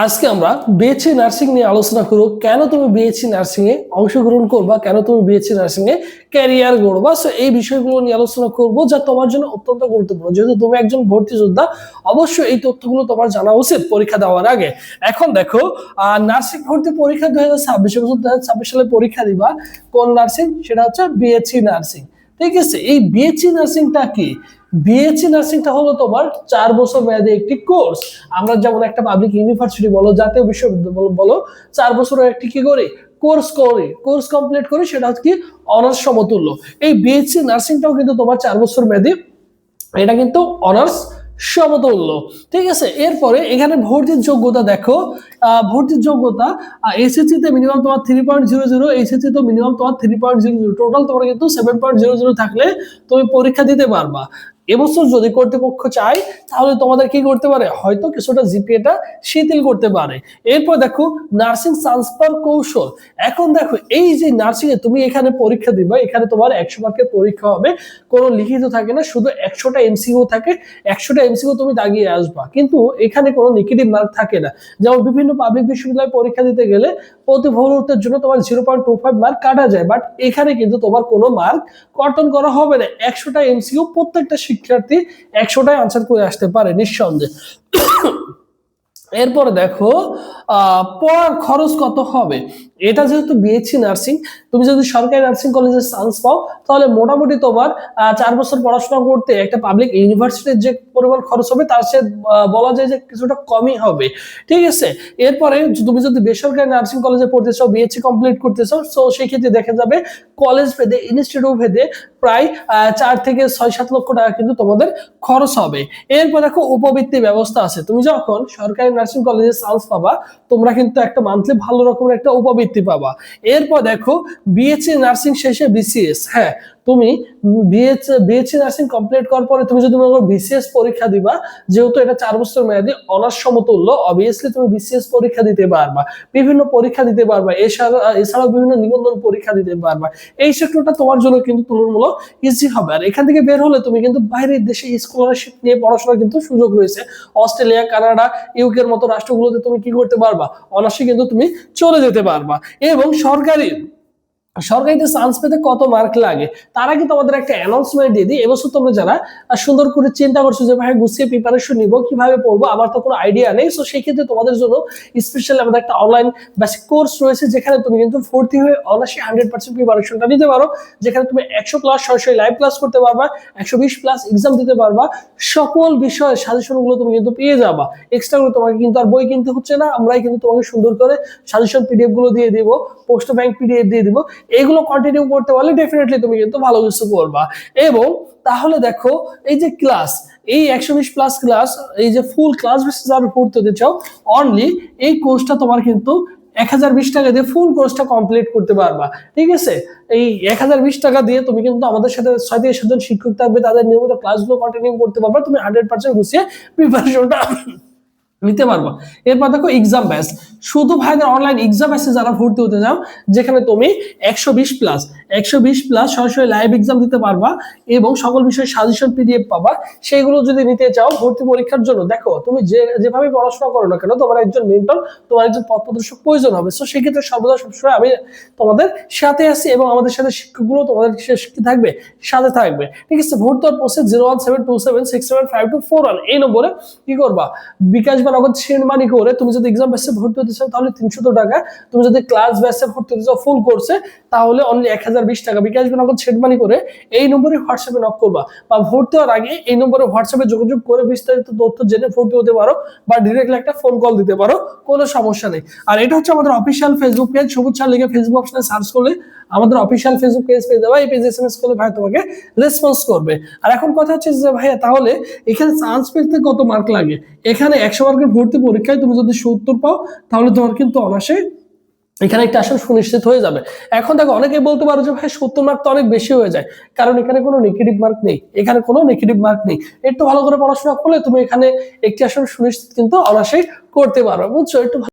আজকে আমরা BSc nursing নিয়ে আলোচনা করব। কেন তুমি বিএসসি নার্সিং এ অংশগ্রহণ করবা, কেন তুমি বিএসসি নার্সিং এ ক্যারিয়ার গড়বা। সো এই বিষয়গুলো নিয়ে আলোচনা করব, যা তোমার জন্য অত্যন্ত গুরুত্বপূর্ণ। যেহেতু তুমি একজন ভর্তি যোদ্ধা, অবশ্যই এই তথ্যগুলো তোমার জানা উচিত পরীক্ষা দেওয়ার আগে। এখন দেখো, নার্সিং ভর্তি পরীক্ষা 2026 সালে পরীক্ষা দিবা। কোন নার্সিং? সেটা হচ্ছে বিএসসি নার্সিং। ঠিক আছে, এই বিএসসি নার্সিংটা কি? বিএসসি নার্সিংটা হলো তোমার 4 বছর মেয়াদী একটি কোর্স। আমরা যেমন একটা পাবলিক ইউনিভার্সিটি বলো, জাতীয় বিশ্ববিদ্যালয় বলো, 4 বছরের একটি কি করি কোর্স কমপ্লিট করি, সেটা হচ্ছে কি অনার্স সমতুল্য। এই বিএসসি নার্সিংটাও কিন্তু তোমার 4 বছর মেয়াদী, এটা কিন্তু অনার্স সমতুল্য। ঠিক আছে, এরপরে এখানে ভর্তির যোগ্যতা দেখো। ভর্তির যোগ্যতা এসএসসি তে মিনিমাম তোমার 3.00, এইচএসসি তো মিনিমাম তোমার 3.00, টোটাল তোমার কিন্তু 7.00 থাকলে তুমি পরীক্ষা দিতে পারবা। এবছর যদি কর্তৃপক্ষ চায় তাহলে তোমাদের কি করতে পারে, হয়তো কিছুটা জিপিএটা শিথিল করতে পারে। এরপর দেখো নার্সিং ট্রান্সফার কৌশল। এখন দেখো, এই যে নার্সিং এ তুমি এখানে পরীক্ষা দিবা, এখানে তোমার 100 মার্কের পরীক্ষা হবে, কোনো লিখিত থাকে না, শুধু 100টা এমসিকিউ থাকে। 100টা এমসিকিউ তুমি দাগিয়ে আসবা, কিন্তু এখানে কোনো নেগেটিভ মার্ক থাকে না। যেমন বিভিন্ন পাবলিক বিশ্ববিদ্যালয়ে পরীক্ষা দিতে গেলে প্রতি ভর্তির জন্য তোমার 0.25 মার্ক কাটা যায়, বাট এখানে কিন্তু তোমার কোনো মার্ক কর্তন করা হবে না। 100টা এমসিকিউ প্রত্যেকটা শিক্ষার্থী 100টাই আনসার করে আসতে পারে নিঃসন্দেহে। এরপরে দেখো, পড়ার খরচ কত হবে। এটা যেহেতু বিএসসি নার্সিং, তুমি যদি সরকারি নার্সিং কলেজে চান্স পাও, তাহলে মোটামুটি তোমার 4 বছর পড়াশোনা করতে একটা পাবলিক ইউনিভার্সিটির যে পরিমাণ খরচ হবে, তার সে বলা যায় যে কিছুটা কমই হবে। ঠিক আছে, এরপরে তুমি যদি বেসরকারি নার্সিং কলেজে পড়তে চাও, বিএসসি কমপ্লিট করতে চাও, তো সেই ক্ষেত্রে দেখা যাবে কলেজ ভেদে, ইনস্টিটিউট ভেদে প্রায় 4 থেকে 6-7 লক্ষ টাকা কিন্তু তোমাদের খরচ হবে। এরপর দেখো উপবৃত্তি ব্যবস্থা আছে। তুমি যখন সরকারি নার্সিং কলেজে চান্স পাবা, তোমরা কিন্তু একটা মান্থলি ভালো রকমের একটা উপবৃত্তি পাবা। এরপর দেখো বিএসসি নার্সিং শেষে বিসিএস। হ্যাঁ, তুমি বিএসসি নার্সিং কমপ্লিট করার পরে তুমি যদি মনে করো বিসিএস পরীক্ষা দিবা, যেহেতু এটা 4 বছর মেয়াদী অনার্স সমতুল্য, অবভিয়াসলি তুমি বিসিএস পরীক্ষা দিতে পারবা, বিভিন্ন পরীক্ষা দিতে পারবা, এছাড়াও বিভিন্ন নিবন্ধন পরীক্ষা দিতে পারবা। এই সেক্টরটা তোমার জন্য কিন্তু তুলনামূলক ইজি হবে। আর এখান থেকে বের হলে তুমি কিন্তু বাইরের দেশে স্কলারশিপ নিয়ে পড়াশোনার কিন্তু সুযোগ রয়েছে। অস্ট্রেলিয়া, কানাডা, ইউকের মতো রাষ্ট্রগুলোতে তুমি কি করতে পারবা, অনার্সে কিন্তু তুমি চলে যেতে পারবা। এবং সরকারিতে চান্স পেতে কত মার্ক লাগে, তার আগে তোমাদের একটা অ্যানাউন্সমেন্ট দিয়ে দিই। এবছর তোমরা যারা সুন্দর করে চিন্তা করছো যে ভাই গুছিয়ে প্রিপারেশন নিব, কিভাবে পড়বো, আমার তো কোনো আইডিয়া নেই, সো সেই ক্ষেত্রে তোমাদের জন্য স্পেশাল আমাদের একটা অনলাইন বেসিক কোর্স রয়েছে, যেখানে তুমি কিন্তু ভর্তি হয়ে অনার্সে 100% প্রিপারেশনটা নিতে পারো, যেখানে তুমি 100 ক্লাস সরাসরি লাইভ ক্লাস করতে পারবা, 120 প্লাস এক্সাম দিতে পারবা, সকল বিষয়ের সাজেশনগুলো তুমি কিন্তু পেয়ে যাবা। এক্সট্রা করে তোমাকে কিন্তু আর বই কিনতে হচ্ছে না, আমরাই কিন্তু তোমাকে সুন্দর করে সাজেশন পিডিএফ গুলো দিয়ে দিব, পোস্ট ব্যাংক পিডিএফ দিয়ে দিব। এগুলো কন্টিনিউ করতে পারলে ডেফিনেটলি তুমি কিন্তু ভালো কিছু করবা। এবং তাহলে দেখো, এই যে ক্লাস, এই 120 প্লাস ক্লাস, এই যে ফুল ক্লাস বেসিস যারা পড়তে হতে চাও, অনলি এই কোর্সটা তোমার কিন্তু 1020 টাকা দিয়ে ফুল কোর্সটা কমপ্লিট করতে পারবা। ঠিক আছে, এই 1020 টাকা দিয়ে তুমি কিন্তু আমাদের সাথে 6 থেকে 7 জন শিক্ষক থাকবে, তাদের নিয়মিত ক্লাসগুলো কন্টিনিউ করতে পারবা, তুমি 100% গুছিয়ে প্রিপারেশনটা নিতে পারবো। এরপর দেখো এক্সাম ব্যাচ, শুধু ভাইদের অনলাইন এক্সাম ব্যাচে যারা ভর্তি হতে যাও, যেখানে তুমি 120 প্লাস সরাসরি লাইভ এক্সাম দিতে পারবা এবং সকল বিষয়ে সাজেশন পিডিএফ পাবা। সেইগুলো যদি নিতে চাও ভর্তি পরীক্ষার জন্য, দেখো তুমি যেভাবে পড়াশোনা করো না কেন, তোমার একজন মেন্টর, তোমার একজন পথ প্রদর্শক প্রয়োজন হবে। সো সেক্ষেত্রে সর্বদা সবসময় আমি তোমাদের সাথে আছি এবং আমাদের সাথে শিক্ষকগুলো তোমাদের থাকবে, সাথে থাকবে। ঠিক আছে, ভর্তি হওয়ার প্রসেস 01727675241 এই নম্বরে কি করবা, বিকাশ বা নগদ সেন্ড মানি করে তুমি যদি এক্সাম ব্যাচে ভর্তি হতে চাও তাহলে 300 টাকা, তুমি যদি ক্লাস ব্যাচে ভর্তি হতে চাও ফুল কোর্সে তাহলে অনলি 1020 টাকা, বিকাশ বা নগদ সেন্ড মানি করে এই নম্বরে হোয়াটসঅ্যাপে নক করবা, বা ভর্তি হওয়ার আগে এই নম্বরে হোয়াটসঅ্যাপে যোগাযোগ করে বিস্তারিত তথ্য জেনে ভর্তি হতে পারো, বা ডিরেক্টলি একটা ফোন কল দিতে পারো, কোনো সমস্যা নেই। আর এটা হচ্ছে আমাদের অফিসিয়াল ফেসবুক পেজ, সবুজ স্যার লিখে ফেসবুক অপশনে সার্চ করলে আমাদের অফিসিয়াল ফেসবুক পেজ পেয়ে যাবে। এই পেজে এসএমএস করলে ভাই তোমাকে রেসপন্স করবে। আর এখন কথা হচ্ছে যে ভাইয়া তাহলে এখানে চান্স পেতে কত মার্ক লাগে। এখানে 100 মার্কের ভর্তি পরীক্ষায় তুমি যদি 70 পাও, তাহলে তোমার কিন্তু অনার্সে এখানে একটা আসন সুনিশ্চিত হয়ে যাবে। এখন দেখো, অনেকেই বলতে পারো যে ভাই 70 মার্ক তো অনেক বেশি হয়ে যায়, কারণ এখানে কোনো নেগেটিভ মার্ক নেই, এখানে কোনো নেগেটিভ মার্ক নেই। একটু ভালো করে পড়াশোনা করলে তুমি এখানে একটি আসন সুনিশ্চিত কিন্তু অনার্সে করতে পারো, বুঝছো। একটু